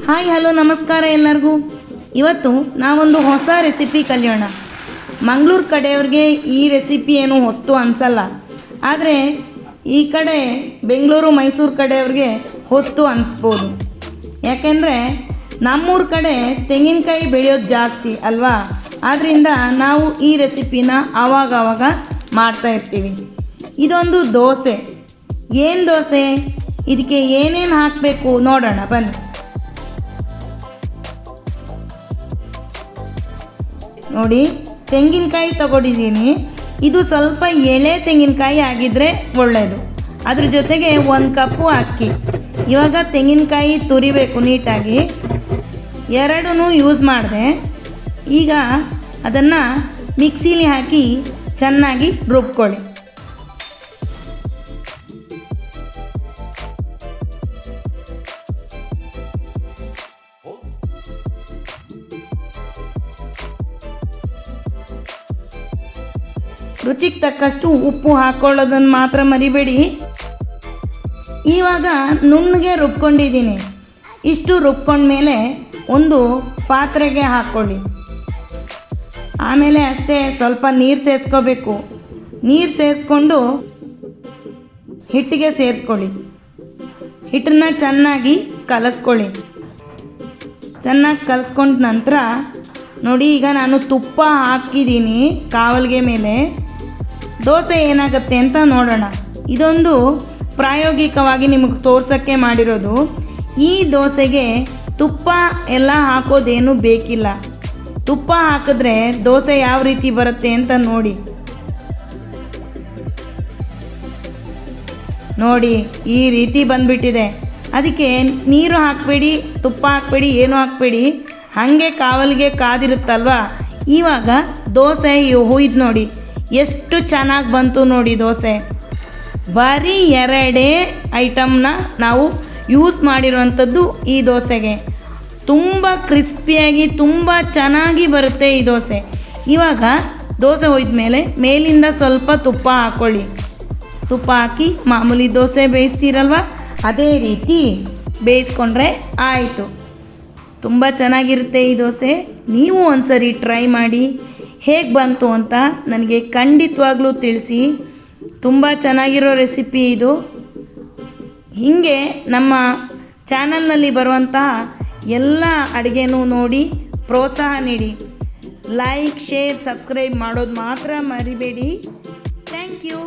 Hi hello ನಮಸ್ಕಾರ ಎಲ್ಲರಿಗೂ. ಇವತ್ತು ನಾವೊಂದು ಹೊಸ ರೆಸಿಪಿ ಕಲಿಯೋಣ. ಮಂಗಳೂರು ಕಡೆಯವ್ರಿಗೆ ಈ ರೆಸಿಪಿ ಏನು ಹೊಸ್ತು ಅನಿಸಲ್ಲ, ಆದರೆ ಈ ಕಡೆ ಬೆಂಗಳೂರು ಮೈಸೂರು ಕಡೆಯವ್ರಿಗೆ ಹೊಸ್ತು ಅನಿಸ್ಬೋದು. ಯಾಕೆಂದರೆ ನಮ್ಮೂರ ಕಡೆ ತೆಂಗಿನಕಾಯಿ ಬೆಳೆಯೋದು ಜಾಸ್ತಿ ಅಲ್ವಾ, ಆದ್ದರಿಂದ ನಾವು ಈ ರೆಸಿಪಿನ ಆವಾಗವಾಗ ಮಾಡ್ತಾಯಿರ್ತೀವಿ. ಇದೊಂದು ದೋಸೆ. ಏನು ದೋಸೆ, ಇದಕ್ಕೆ ಏನೇನು ಹಾಕಬೇಕು ನೋಡೋಣ ಬನ್ನಿ. ನೋಡಿ, ತೆಂಗಿನಕಾಯಿ ತಗೊಂಡಿದ್ದೀನಿ. ಇದು ಸ್ವಲ್ಪ ಎಳೆ ತೆಂಗಿನಕಾಯಿ ಆಗಿದ್ದರೆ ಒಳ್ಳೆಯದು. ಅದ್ರ ಜೊತೆಗೆ 1 ಕಪ್ಪು ಅಕ್ಕಿ. ಇವಾಗ ತೆಂಗಿನಕಾಯಿ ತುರಿಬೇಕು ನೀಟಾಗಿ. 2 ಯೂಸ್ ಮಾಡಿದೆ. ಈಗ ಅದನ್ನು ಮಿಕ್ಸಿಲಿ ಹಾಕಿ ಚೆನ್ನಾಗಿ ರುಬ್ಕೊಳ್ಳಿ. ರುಚಿಗೆ ತಕ್ಕಷ್ಟು ಉಪ್ಪು ಹಾಕ್ಕೊಳ್ಳೋದನ್ನು ಮಾತ್ರ ಮರಿಬೇಡಿ. ಇವಾಗ ನುಣ್ಣಗೆ ರುಬ್ಕೊಂಡಿದ್ದೀನಿ. ಇಷ್ಟು ರುಬ್ಕೊಂಡ್ಮೇಲೆ ಒಂದು ಪಾತ್ರೆಗೆ ಹಾಕ್ಕೊಳ್ಳಿ. ಆಮೇಲೆ ಅಷ್ಟೇ ಸ್ವಲ್ಪ ನೀರು ಸೇರಿಸ್ಕೋಬೇಕು. ನೀರು ಸೇರಿಸ್ಕೊಂಡು ಹಿಟ್ಟಿಗೆ ಸೇರಿಸ್ಕೊಳ್ಳಿ. ಹಿಟ್ಟನ್ನ ಚೆನ್ನಾಗಿ ಕಲಸ್ಕೊಳ್ಳಿ. ಚೆನ್ನಾಗಿ ಕಲಸ್ಕೊಂಡ ನಂತರ ನೋಡಿ, ಈಗ ನಾನು ತುಪ್ಪ ಹಾಕಿದ್ದೀನಿ ಕಾವಲಿಗೆ ಮೇಲೆ. ದೋಸೆ ಏನಾಗುತ್ತೆ ಅಂತ ನೋಡೋಣ. ಇದೊಂದು ಪ್ರಾಯೋಗಿಕವಾಗಿ ನಿಮಗೆ ತೋರ್ಸೋಕ್ಕೆ ಮಾಡಿರೋದು. ಈ ದೋಸೆಗೆ ತುಪ್ಪ ಎಲ್ಲ ಹಾಕೋದೇನು ಬೇಕಿಲ್ಲ. ತುಪ್ಪ ಹಾಕಿದ್ರೆ ದೋಸೆ ಯಾವ ರೀತಿ ಬರುತ್ತೆ ಅಂತ ನೋಡಿ. ನೋಡಿ, ಈ ರೀತಿ ಬಂದುಬಿಟ್ಟಿದೆ. ಅದಕ್ಕೆ ನೀರು ಹಾಕಬೇಡಿ, ತುಪ್ಪ ಹಾಕಬೇಡಿ, ಏನೂ ಹಾಕಬೇಡಿ. ಹಾಗೆ ಕಾವಲಿಗೆ ಕಾದಿರುತ್ತಲ್ವ. ಇವಾಗ ದೋಸೆ ಹುಯ್ದು ನೋಡಿ ಎಷ್ಟು ಚೆನ್ನಾಗಿ ಬಂತು ನೋಡಿ ದೋಸೆ. ಬರೀ 2 ಐಟಮ್ನ ನಾವು ಯೂಸ್ ಮಾಡಿರುವಂಥದ್ದು ಈ ದೋಸೆಗೆ. ತುಂಬ ಕ್ರಿಸ್ಪಿಯಾಗಿ ತುಂಬ ಚೆನ್ನಾಗಿ ಬರುತ್ತೆ ಈ ದೋಸೆ. ಇವಾಗ ದೋಸೆ ಹೊಯ್ದ ಮೇಲೆ ಮೇಲಿಂದ ಸ್ವಲ್ಪ ತುಪ್ಪ ಹಾಕ್ಕೊಳ್ಳಿ. ತುಪ್ಪ ಹಾಕಿ ಮಾಮೂಲಿ ದೋಸೆ ಬೇಯಿಸ್ತೀರಲ್ವ, ಅದೇ ರೀತಿ ಬೇಯಿಸ್ಕೊಂಡ್ರೆ ಆಯಿತು. ತುಂಬ ಚೆನ್ನಾಗಿರುತ್ತೆ ಈ ದೋಸೆ. ನೀವು ಒಂದ್ಸರಿ ಟ್ರೈ ಮಾಡಿ, ಹೇಗೆ ಬಂತು ಅಂತ ನನಗೆ ಖಂಡಿತವಾಗ್ಲೂ ತಿಳಿಸಿ. ತುಂಬ ಚೆನ್ನಾಗಿರೋ ರೆಸಿಪಿ ಇದು. ಹೀಗೆ ನಮ್ಮ ಚಾನಲ್ನಲ್ಲಿ ಬರುವಂತಹ ಎಲ್ಲ ಅಡುಗೆನೂ ನೋಡಿ ಪ್ರೋತ್ಸಾಹ ನೀಡಿ. ಲೈಕ್, ಶೇರ್, ಸಬ್ಸ್ಕ್ರೈಬ್ ಮಾಡೋದು ಮಾತ್ರ ಮರಿಬೇಡಿ. Thank you.